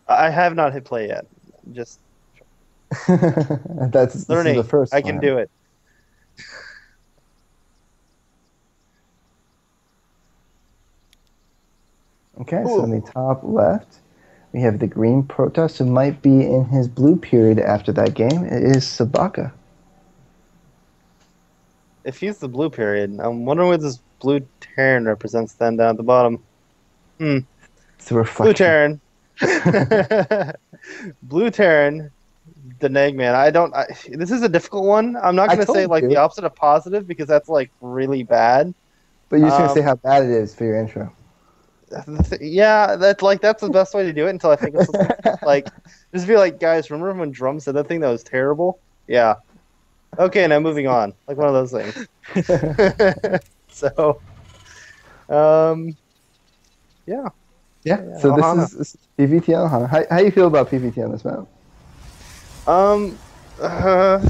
I have not hit play yet. Just This is the learning. first I can time. do it. Okay, so in the Ooh. top left, we have the green Protoss who might be in his blue period after that game. It is Sabaka. If he's the blue period, I'm wondering what this blue Terran represents then down at the bottom. Hmm. It's a Blue reflection. Terran. Blue Terran, the Nagman. I don't. This is a difficult one. I'm not I gonna say told like the you, opposite of positive because that's like really bad. but you're just gonna say Um, how bad it is for your intro. yeah, that's the best way to do it until I think of something. Like, just be like, guys, remember when Drum said that thing that was terrible? Yeah. Okay, now moving on. Like one of those things. So, um, yeah, Yeah, yeah, so Ohana. this is PVTL, huh? How you feel about PVT on this map? Um, uh,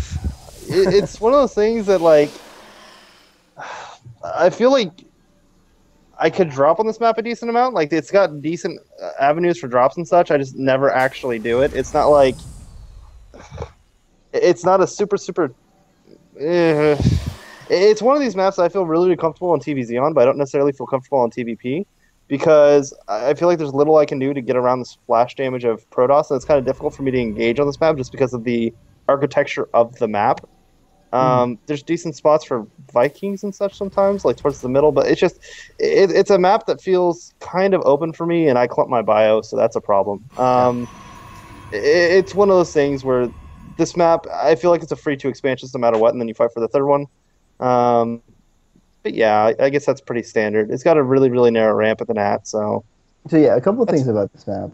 it's one of those things that like I feel like I could drop on this map a decent amount. Like it's got decent avenues for drops and such. I just never actually do it. It's not like it's not a super. Uh, it's one of these maps that I feel really comfortable on TVZ on, but I don't necessarily feel comfortable on TVP because I feel like there's little I can do to get around the splash damage of Protoss, and it's kind of difficult for me to engage on this map just because of the architecture of the map. Hmm. There's decent spots for Vikings and such sometimes, like towards the middle, but it's a map that feels kind of open for me, and I clump my bio, so that's a problem. Yeah. It's one of those things where this map, I feel like it's a free two expansions no matter what, and then you fight for the third one. Um, but yeah, I guess that's pretty standard. It's got a really narrow ramp at the nat, so So yeah, a couple of that's things about this map.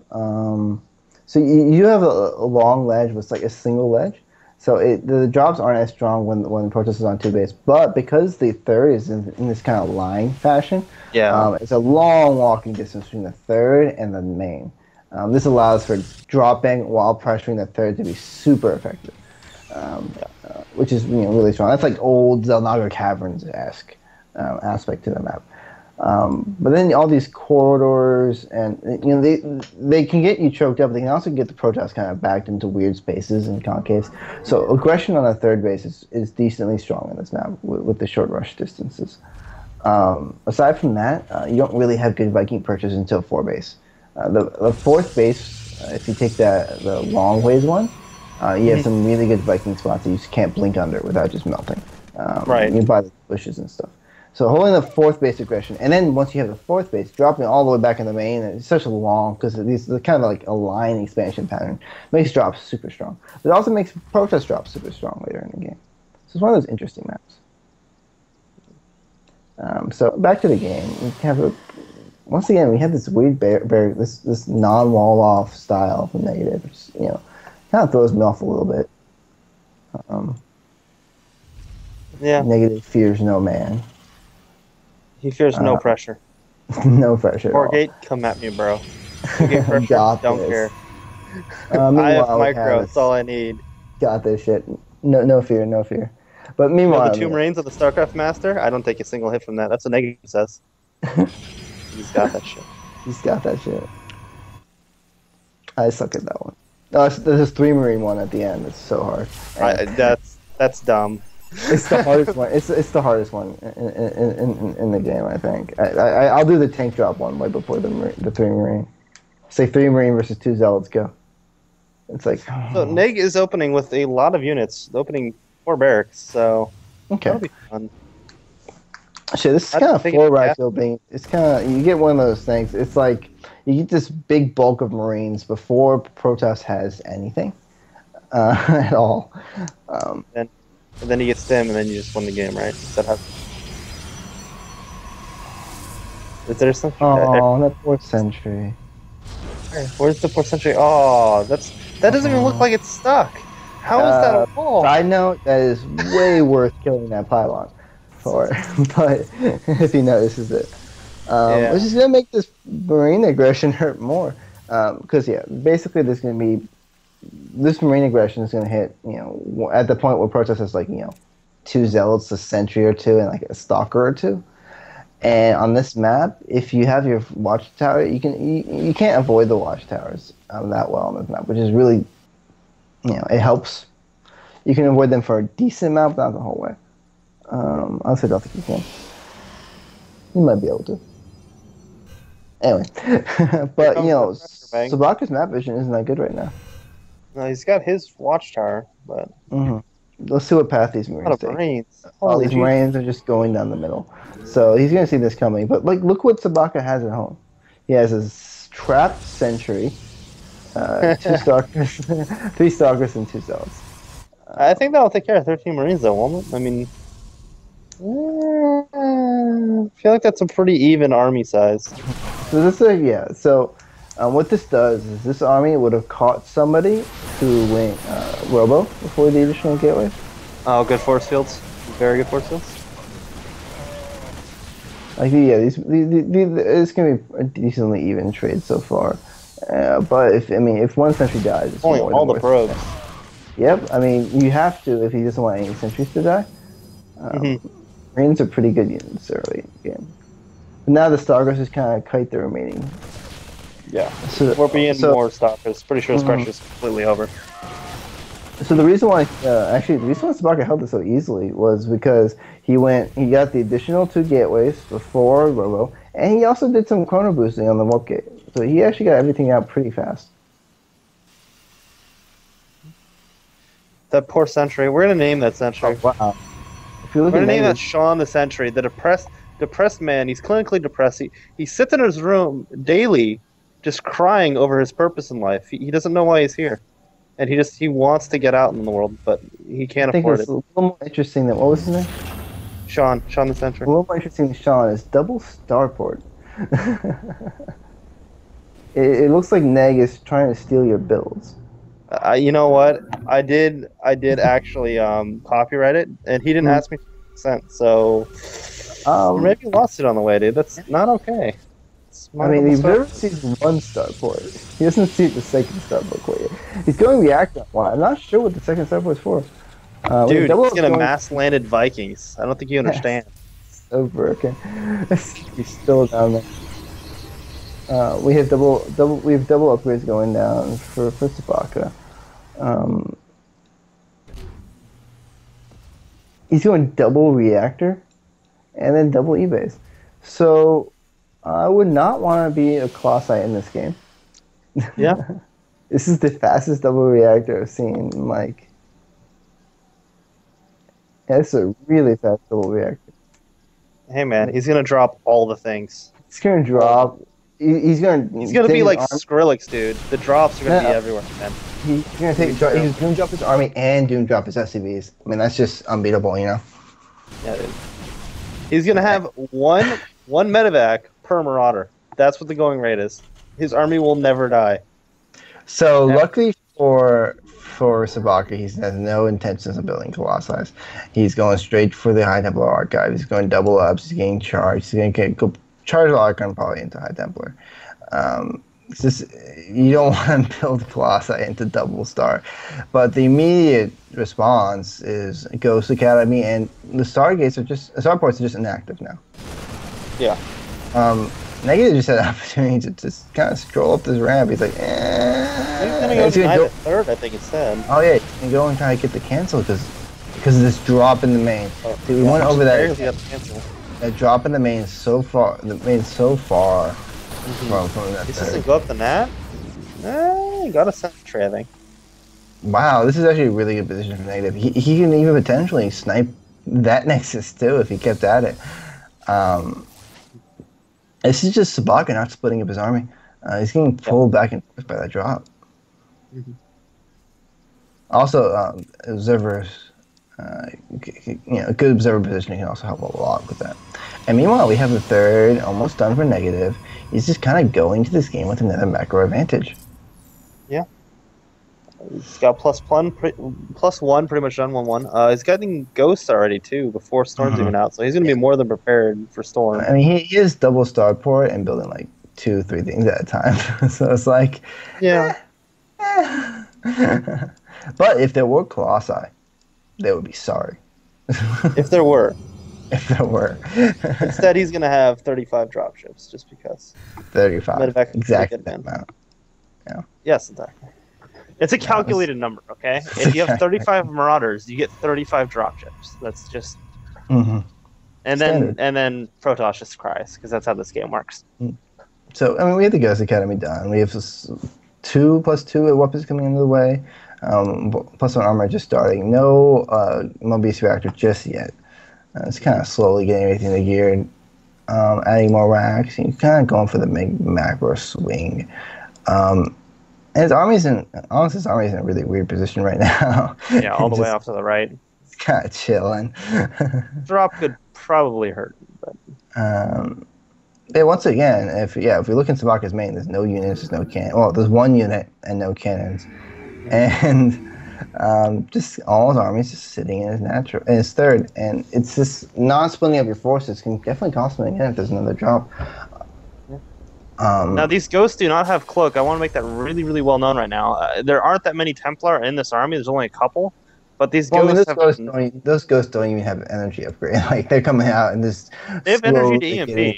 So you have a long ledge with like a single ledge. So the drops aren't as strong when the protest is on two base, but because the third is in this kind of line fashion, yeah, it's a long walking distance between the third and the main. This allows for dropping while pressuring the third to be super effective, which is really strong. That's like old Zelnaga Caverns esque aspect to the map. But then all these corridors and they can get you choked up. They can also get the protest kind of backed into weird spaces and concaves. So aggression on a third base is decently strong in this map with the short rush distances. Aside from that, you don't really have good Viking purchase until four base. The fourth base, if you take the long ways one, you have mhm, some really good Viking spots that you just can't blink under without just melting. right. You buy the bushes and stuff. So holding the fourth base aggression, and then once you have the fourth base, dropping all the way back in the main, it's such a long because these are kind of like a line expansion pattern makes drops super strong. But it also makes protest drops super strong later in the game. So it's one of those interesting maps. So back to the game, we have once again we have this weird this non wall off style of negative, which kind of throws me off a little bit. Um, Yeah, Negative fears no man, he fears no uh, pressure. no pressure at all. Wargate, come at me, bro. Two-gate pressure, Got don't this. care. I have Meanwhile, we have micro. That's all this. I need. Got this shit. No fear, no fear. But You know the meanwhile, two Marines of the StarCraft Master? I don't take a single hit from that. That's a negative says. He's got that shit. he's got that shit. I suck at that one. Oh, there's this three marine one at the end. It's so hard, and That's dumb. it's the hardest one. It's the hardest one in the game. I think. I'll do the tank drop one way before the three marine. Say three marine versus two zealots go. It's like So Neg is opening with a lot of units, opening four barracks, so okay. that'll be fun. Shit, this is I kind didn't of think it four gas. rack building. It's kind of you get one of those things. It's like you get this big bulk of Marines before Protoss has anything at all. Um, Then and then you get stem and then you just win the game, right? Is that how is there something oh, that fourth century. where's the fourth century? Oh, that doesn't even look Oh. like it's stuck. How is that a Uh, wall? Side note: that is way worth killing that pylon for. But if he notices it, Yeah. which is gonna make this Marine aggression hurt more. Because yeah, basically there's gonna be this marine aggression is going to hit, at the point where Protest has like, two zealots, a sentry or two, and like a stalker or two. And on this map, if you have your watchtower, you can't avoid the watchtowers that well on this map, which is really, it helps. You can avoid them for a decent amount, but not the whole way. Honestly, I don't think you can. You might be able to. Anyway, Here but comes the pressure bang. Sabaka's map vision isn't that good right now. No, he's got his watchtower, but hmm Let's see what path these a lot Marines of take. Marines. All Holy these Jesus. Marines are just going down the middle, so he's gonna see this coming. But like, look what Sabaka has at home. He has his trap sentry, two stalkers, three stalkers, and two zealots. I think that'll take care of 13 Marines, though, won't it? I mean, I feel like that's a pretty even army size. So this is yeah. So what this does is this army would have caught somebody to win Robo before the additional gateways. Oh, good force fields. Very good force fields. Like yeah, it's gonna be a decently even trade so far. But if one sentry dies, it's Only more all than the worth probes. it. Yep, I mean you have to if he doesn't want any sentries to die. Hmm. Marines are pretty good units early game. But now the Starghost is kind of kite the remaining. Yeah. So, We're being so more stoppers. Pretty sure this mhm. pressure's completely over. So the reason why, actually, the reason why Sabaka held it so easily was because he got the additional two gateways before Robo, and he also did some chrono boosting on the warp gate. So he actually got everything out pretty fast. That poor sentry. We're gonna name that sentry. Oh wow! If you We're look at gonna name that negative, Sean the Sentry, the depressed man. He's clinically depressed. He sits in his room daily, just crying over his purpose in life. He doesn't know why he's here, and he wants to get out in the world, but he I can't think afford what's it. a little more interesting than what was his name? Sean the A Sentry. little more interesting than Sean is double starport. It looks like Neg is trying to steal your builds. You know what? I did actually copyright it, and he didn't Hmm. ask me for consent, so or Um, maybe he lost it on the way, dude. That's not okay. It's I my mean, double the stuff. observer sees one starport. He doesn't see the second starport quite yet. He's going reactor on one. I'm not sure what the second starport is for. We have Dude, double he's ups gonna going. mass landed Vikings. I don't think you Yes, understand. so broken. He's still down there. We have double upgrades going down for Sabaka. Um, he's going double reactor and then double E-base. So I would not want to be a Colossi in this game. Yeah. This is the fastest double reactor I've seen. Like, yeah, this is a really fast double reactor. Hey man, he's gonna drop all the things. It's gonna All of them. drop. He's gonna He's gonna take be his like army. Skrillex, dude. The drops are gonna No, be no, everywhere, man. he's gonna It's gonna take. be true. He's gonna drop his army and doom drop his SCVs. I mean, that's just unbeatable, you know. Yeah, dude. He's gonna have one medevac per marauder. That's what the going rate is. His army will never die. So Ever. luckily for Sabaka, he has no intentions of building Colossi. He's going straight for the High Templar Archive. He's going double ups. He's getting charged. He's going to go charge Archon probably into High Templar. It's just you don't want to build Colossi into double star, but the immediate response is Ghost Academy, and the Stargates are just Starports are just inactive now. Yeah. Negative just had an opportunity to just kind of stroll up this ramp. He's like, He's gonna go He's gonna deny go- the third, I think it said. oh yeah, he's gonna go and try to get the cancel because of this drop in the main. Oh, Dude, we went over barely that. got the cancel. That drop in the main is so far. The main is so far from that. This third. doesn't go up the nat? He got a sentry, I think. Wow, this is actually a really good position for negative. He can even potentially snipe that Nexus too if he kept at it. This is just Sabaka not splitting up his army. He's getting pulled back and forth by that drop. Also, observers, a good observer positioning can also help a lot with that. And meanwhile, we have the third almost done for negative. He's just kind of going to this game with another macro advantage. Yeah. He's got +1 pretty much done 1-1. He's getting Ghost already too before Storm's even out, so he's gonna be more than prepared for Storm. I mean, he is double starport and building like 2-3 things at a time. So it's like, Yeah. but if there were Colossi, they would be sorry. If there were. if there were. Instead, he's gonna have 35 dropships just because 35, medevac is really exactly good, that man. amount. Yeah, Yes, exactly. It's a no, it's, calculated number, okay? If you have 35 Marauders, you get 35 dropships. That's just mhm, and then standard. and then Protoss just cries because that's how this game works. Mm. So, I mean, we have the Ghost Academy done. We have this 2+2 weapons coming into the way. +1 armor just starting. No Mobius reactor just yet. It's kind of slowly getting everything to gear and adding more racks. And kind of going for the macro swing. And his army's in honestly, his army's in a really weird position right now. Yeah, all the way Just off to the right. kind of chilling. Drop could probably hurt, but um, yeah, once again, if we look in Sabaka's main, there's no units, there's no cannon. Well, there's one unit and no cannons, and just all his armies just sitting in his third, and it's just not splitting up your forces can definitely cost him again if there's another drop. now these ghosts do not have cloak. I want to make that really, really well known right now. There aren't that many Templar in this army. There's only a couple, but these Well, I mean, ghosts have those ghosts don't even have energy upgrade. Like they're coming out and just they have energy slowly to getting, EMP.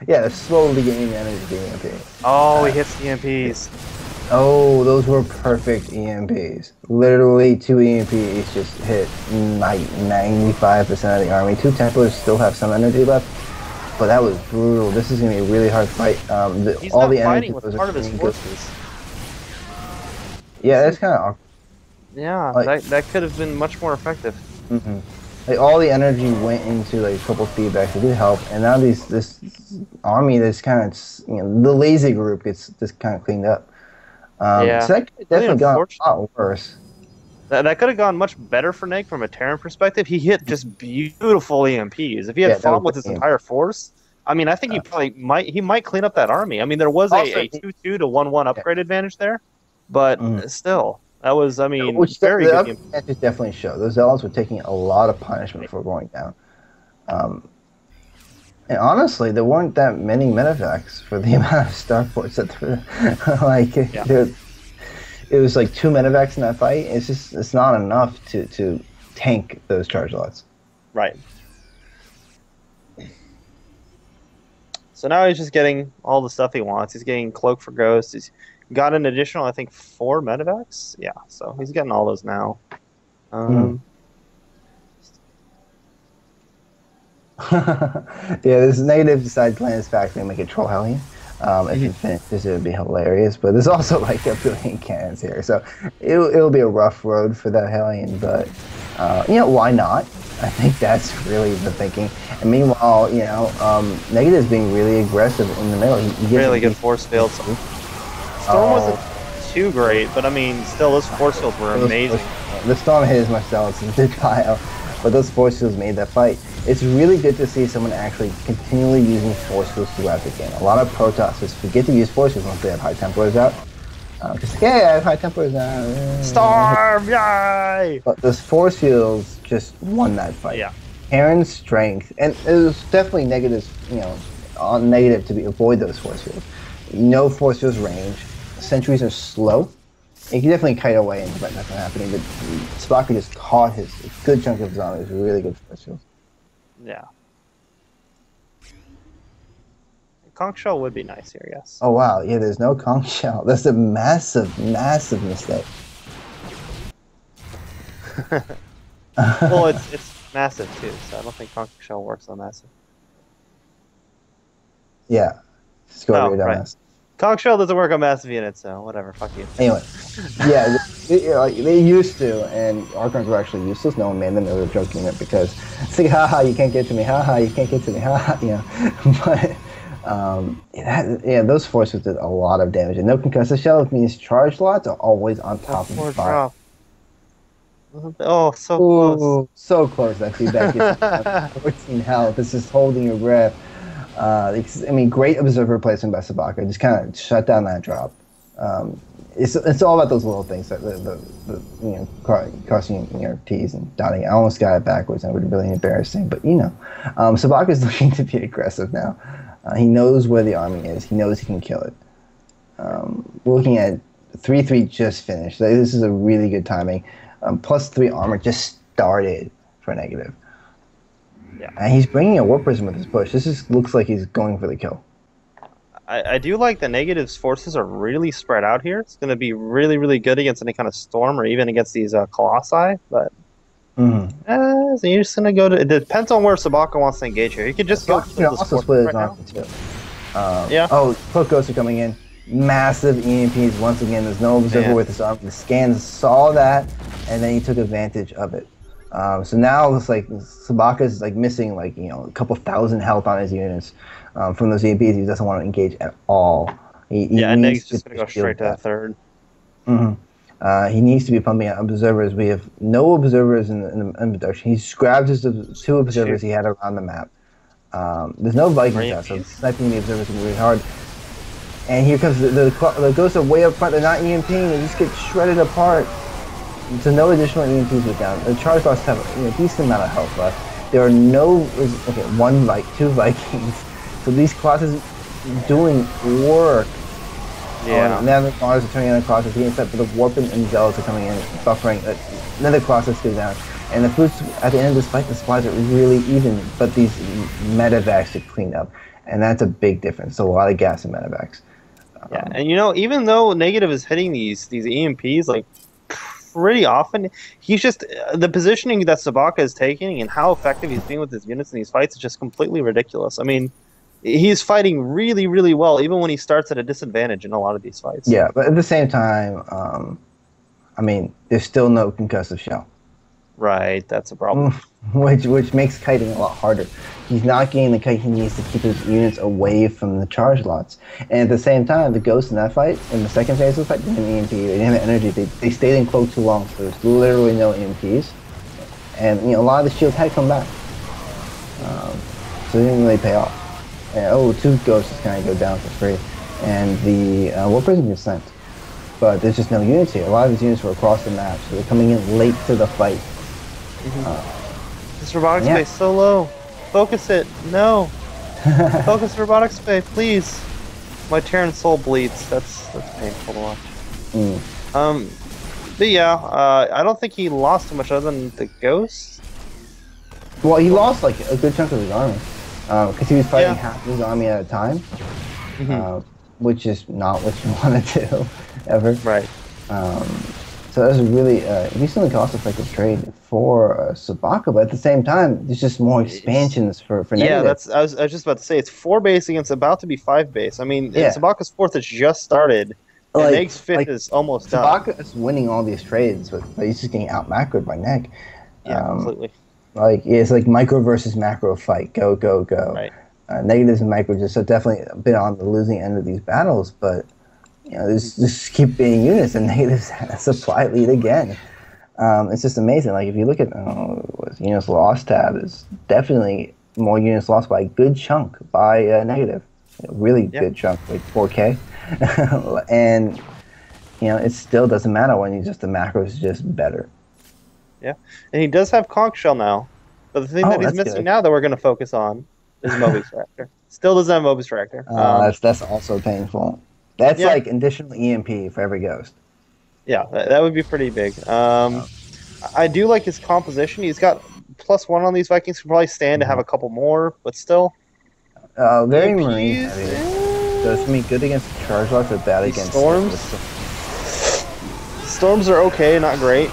yeah, they're slowly getting energy to EMP. Oh, he hits the EMPs. Oh, those were perfect EMPs. Literally, 2 EMPs just hit like 95% of the army. 2 Templars still have some energy left, but that was brutal. This is gonna be a really hard fight. He's all not the fighting energy with was part of his good. forces. Yeah, that's kind of awkward. Yeah, Like, that could have been much more effective. mm-hmm. Like all the energy went into like a couple feedbacks. It did help, and now this army that's kind of the lazy group gets just kind of cleaned up. Yeah, So that could really definitely got unfortunate. a lot worse. That could have gone much better for Nick from a Terran perspective. He hit just beautiful EMPs. If he had Yeah, that was fought with his the entire force, I mean, I think he probably might clean up that army. I mean, there was also a 2-2 to 1-1 yeah. upgrade advantage there, but still, that was, I mean, Which very the good other EMP. matches definitely show. Those zealots were taking a lot of punishment for going down. And honestly, there weren't that many medevacs for the amount of starports that like Yeah, it was like 2 medevacs in that fight. It's not enough to tank those charge lots. right. So now he's just getting all the stuff he wants. He's getting Cloak for Ghost. He's got an additional, I think, 4 medevacs. Yeah, so he's getting all those now. Mm. Yeah, there's negative side plan is factory and make it troll hellion. If you finish this, it would be hilarious. But there's also like a billion cannons here, so it'll be a rough road for that hellion. But why not? I think that's really the thinking. And meanwhile, Negative's being really aggressive in the middle. He gets Really good force fields. Storm wasn't too great, but I mean, still, those force fields were amazing. The Storm hit as much zealots as did Pile, but those force fields made that fight. It's really good to see someone actually continually using force fields throughout the game. A lot of Protoss just forget to use force fields once they have High Templars out. Because, I have High Templars out. Storm, yay! But those force fields just won that fight. Yeah. Aaron's strength, and it was definitely negative, on negative to avoid those force fields. No force fields range. Sentries are slow. You can definitely kite away and prevent that from happening, but Sabaka just caught a good chunk of his army. It was really good force fields. Yeah. Conch shell would be nice here, yes. Oh wow, yeah, there's no conch shell. That's a massive, massive mistake. Well, it's massive too, so I don't think conch shell works on massive. Yeah. Just go over your right. dumbass. Conch shell doesn't work on massive units, so whatever, fuck you. Anyway, yeah, they used to, and Archons were actually useless. No one made them. They were joking it because it's like, haha, you can't get to me, haha, you can't get to me, haha, But those forces did a lot of damage. And no concussive shell means charge lots are always on top of the fire. Oh, so close. So close. That feedback is 14 health. This is holding your breath. Great observer placement by Sabaka. Just kind of shut down that drop. It's all about those little things that crossing your T's and dotting. I almost got it backwards. That would be really embarrassing. But Sabaka is looking to be aggressive now. He knows where the army is. He knows he can kill it. We're looking at 3-3 just finished. This is a really good timing. +3 armor just started for negative. Yeah. And he's bringing a Warp Prism with his push. This just looks like he's going for the kill. I do like the negative's forces are really spread out here. It's going to be really, really good against any kind of storm or even against these Colossi. But Mm-hmm. so you're just going to go to. It depends on where Sabaka wants to engage here. He could just go Spock kill can this also fortress split his right now. army too. Yeah. Oh, Cloak Ghosts are coming in. Massive EMPs once again. There's no observer Man. with his army. The scans saw that, and then he took advantage of it. So now it's like Sabaka's like missing like a couple thousand health on his units from those EMPs. He doesn't want to engage at all. He Yeah, and needs Neg's to just going to go shield straight to the that. third. He needs to be pumping out observers. We have no observers in production. He's grabbed his two observers he had around the map. There's no Vikings out, so sniping the observers is really hard. And here comes the ghosts are way up front. They're not EMPing. They just get shredded apart. So no additional EMPs were down. The charge loss have a decent amount of health left. There are no two Vikings. So these classes doing work. Yeah. Now the Mars are turning on the Colossus again, except for the Warp and Zealots are coming in, buffering. Another Colossus goes down. And the fruits at the end of this fight, the supplies are really even, but these medevacs are cleaned up. And that's a big difference. So a lot of gas in medevacs. Yeah, and even though Negative is hitting these EMPs like pretty often, he's just the positioning that Sabaka is taking and how effective he's being with his units in these fights is just completely ridiculous. I mean, he's fighting really, really well, even when he starts at a disadvantage in a lot of these fights. Yeah, but at the same time, I mean, there's still no concussive shell. Right, that's a problem. Which makes kiting a lot harder. He's not getting the kite he needs to keep his units away from the charge lots. And at the same time, the ghosts in that fight, in the second phase of the fight, didn't have EMP, they didn't have energy, they stayed in cloak too long, so there's literally no EMPs. And a lot of the shields had come back. So it didn't really pay off. And, two ghosts just kind of go down for free. And the Warp Prism gets sent. But there's just no units here. A lot of his units were across the map, so they're coming in late to the fight. This robotics bay is so low. Focus it. No. Focus robotics bay, please. My Terran soul bleeds. That's painful to watch. But yeah, I don't think he lost too much other than the ghost. Well, he lost like a good chunk of his army because he was fighting half of his army at a time, which is not what you want to do ever. Right. So that's a really recently cost-effective trade for Sabaka, but at the same time, there's just more expansions for Negative. Yeah, I was just about to say it's 4 base against about to be 5 base. I mean, Sabaka's 4th has just started, and Neg's 5th is almost done. Sabaka is winning all these trades, but he's just getting out-macroed by Neg. Yeah, completely. It's like micro versus macro fight. Go, go, go. Right. Negatives and micros just have definitely been on the losing end of these battles, but there's just keep being units, and Negatives supply lead again. It's just amazing. Like if you look at units lost tab, there's definitely more units lost by a good chunk by Negative, really good chunk, like 4K, and it still doesn't matter when the macro is just better. Yeah, and he does have Conch Shell now, but the thing that he's missing now that we're going to focus on is Moby's Reactor. Still doesn't have Moby's Reactor. That's also painful. That's like additional EMP for every ghost. Yeah, that would be pretty big. I do like his composition. He's got +1 on these Vikings. Can probably stand to have a couple more, but still. Very marine heavy. So it's going to be good against charge lots, but bad against storms. Storms are okay, not great.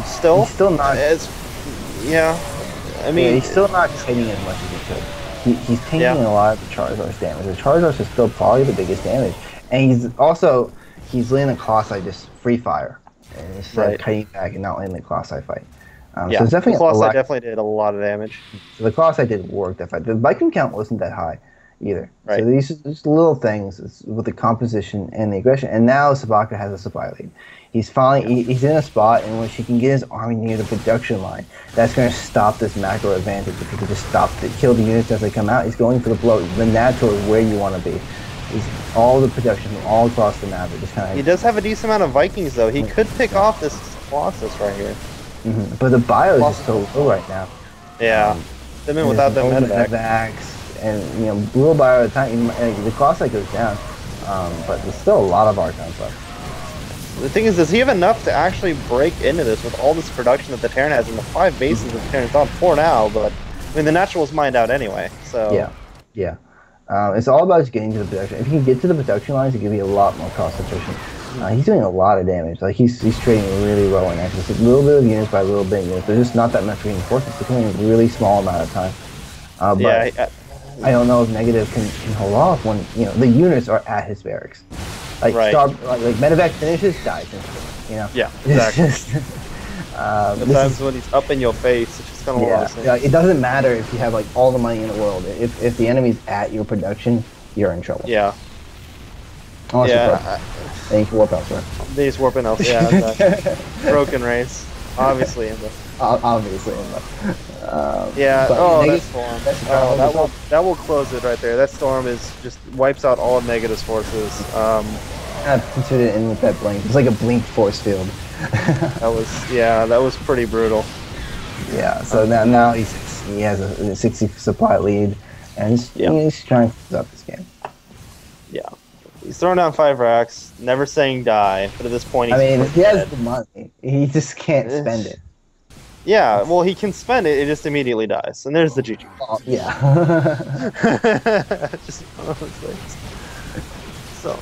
Still. He's still not. I mean, he's still not trading as much as he could. He's taking a lot of the Charizard's damage. The Charizard is still probably the biggest damage, and he's letting the Colossi just free fire and instead of cutting back and not letting the Colossi fight. So it's definitely the Colossi definitely did a lot of damage. So the Colossi did work that fight. The Viking count wasn't that high either. Right. So these just little things with the composition and the aggression, and now Sabaka has a supply lead. He's finally he's in a spot in which he can get his army near the production line. That's going to stop this macro advantage if he can just kill the units as they come out. He's going for the blow. The natural is where you want to be. Is all the production all across the map. Just kind of. He does have a decent amount of Vikings though. He could pick off this Colossus right here. But the bio is just so low right now. Yeah. I mean, without them medevacs and little bio at a time. The Colossi goes down, but there's still a lot of Archons left. The thing is, does he have enough to actually break into this with all this production that the Terran has in the 5 bases that the Terran's on 4 now? But I mean, the naturals mined out anyway, so Yeah, yeah. It's all about just getting to the production. If you can get to the production lines, it can be a lot more cost efficient. He's doing a lot of damage. Like he's trading really well in access. A little bit of units by a little bit of units. There's just not that much reinforcements. It's only a really small amount of time. yeah, But I don't know if negative can hold off when the units are at his barracks. Like right. like medevac finishes, dies instantly. Yeah, exactly. It's just, Sometimes when he's up in your face, it's just kind of one of those things. yeah, it doesn't matter if you have like all the money in the world. If the enemy's at your production, you're in trouble. Yeah. Unless Yeah. then you can warp elsewhere. These warping else, yeah. Broken race, obviously. Obviously. Yeah. But Oh, negative, that storm. Oh, that will close it right there. That storm is just wipes out all of Negative's forces. I've considered it in with that blink. It's like a blinked force field. that was pretty brutal. Yeah. So now he has a 60 supply lead, and he's trying to close out this game. Yeah. He's throwing down 5 racks, never saying die, but at this point he's he has the money. He just can't spend it. Yeah, well, he can spend it, it just immediately dies. And there's the GG. Oh, yeah. Just one of those things. So,